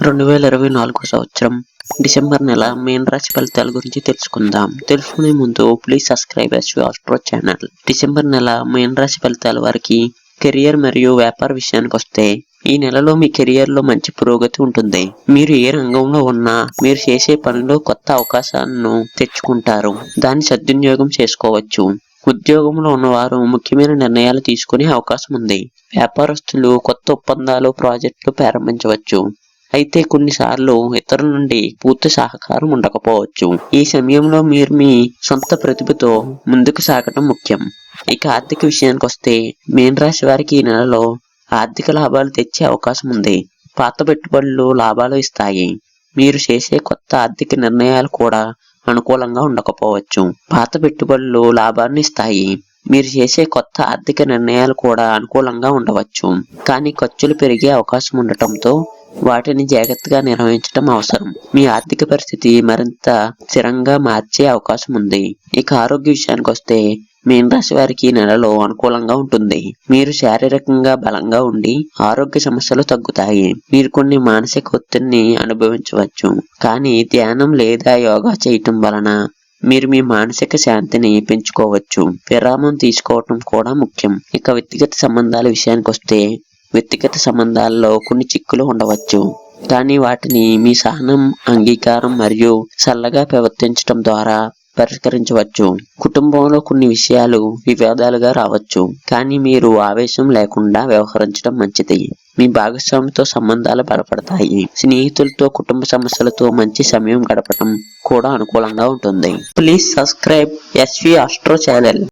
2024 సంవత్సరం డిసెంబర్ నెల మీన రాశి ఫలితాల గురించి తెలుసుకుందాం. తెలుసుకునే ముందు please subscribe SV astro channel. December నెల మీన రాశి ఫలితాల వారికి కెరియర్ మరియు వ్యాపార విషయానికి వస్తే, ఈ నెలలో మీ కెరియర్ లో మంచి పురోగతి ఉంటుంది. మీరు ఏ రంగంలో ఉన్నా మీరు చేసే పనిలో కొత్త అవకాశాలను తెచ్చుకుంటారు. దాన్ని సద్వినియోగం చేసుకోవచ్చు. ఉద్యోగంలో ఉన్నవారు ముఖ్యమైన నిర్ణయాలు తీసుకునే అవకాశం ఉంది. వ్యాపారస్తులు కొత్త ఒప్పందాలు, ప్రాజెక్టులు ప్రారంభించవచ్చు. అయితే కొన్నిసార్లు ఇతరుల నుండి పూర్తి సహకారం ఉండకపోవచ్చు. ఈ సమయంలో మీరు మీ సొంత ప్రతిభతో ముందుకు సాగడం ముఖ్యం. ఇక ఆర్థిక విషయానికి వస్తే, మీన రాశి వారికి ఈ నెలలో ఆర్థిక లాభాలు తెచ్చే అవకాశం ఉంది. పాత పెట్టుబడులు లాభాలు ఇస్తాయి. మీరు చేసే కొత్త ఆర్థిక నిర్ణయాలు కూడా అనుకూలంగా ఉండకపోవచ్చు. పాత పెట్టుబడులు లాభాన్ని ఇస్తాయి. మీరు చేసే కొత్త ఆర్థిక నిర్ణయాలు కూడా అనుకూలంగా ఉండవచ్చు. కానీ ఖర్చులు పెరిగే అవకాశం ఉండటంతో వాటిని జాగ్రత్తగా నిర్వహించడం అవసరం. మీ ఆర్థిక పరిస్థితి మరింత స్థిరంగా మార్చే అవకాశం ఉంది. ఇక ఆరోగ్య విషయానికి వస్తే, మీన రాశి వారికి ఈ నెలలో అనుకూలంగా ఉంటుంది. మీరు శారీరకంగా బలంగా ఉండి ఆరోగ్య సమస్యలు తగ్గుతాయి. మీరు కొన్ని మానసిక ఒత్తిడిని అనుభవించవచ్చు. కానీ ధ్యానం లేదా యోగా చేయటం వలన మీరు మీ మానసిక శాంతిని పెంచుకోవచ్చు. విరామం తీసుకోవటం కూడా ముఖ్యం. ఇక వ్యక్తిగత సంబంధాల విషయానికి వస్తే, వ్యక్తిగత సంబంధాల్లో కొన్ని చిక్కులు ఉండవచ్చు. కానీ వాటిని మీ సహనం, అంగీకారం మరియు చల్లగా ప్రవర్తించడం ద్వారా పరిష్కరించవచ్చు. కుటుంబంలో కొన్ని విషయాలు వివాదాలుగా రావచ్చు. కానీ మీరు ఆవేశం లేకుండా వ్యవహరించడం మంచిది. మీ భాగస్వామితో సంబంధాలు బలపడతాయి. స్నేహితులతో కుటుంబ సమస్యలతో మంచి సమయం గడపడం కూడా అనుకూలంగా ఉంటుంది. Please subscribe SV astro channel.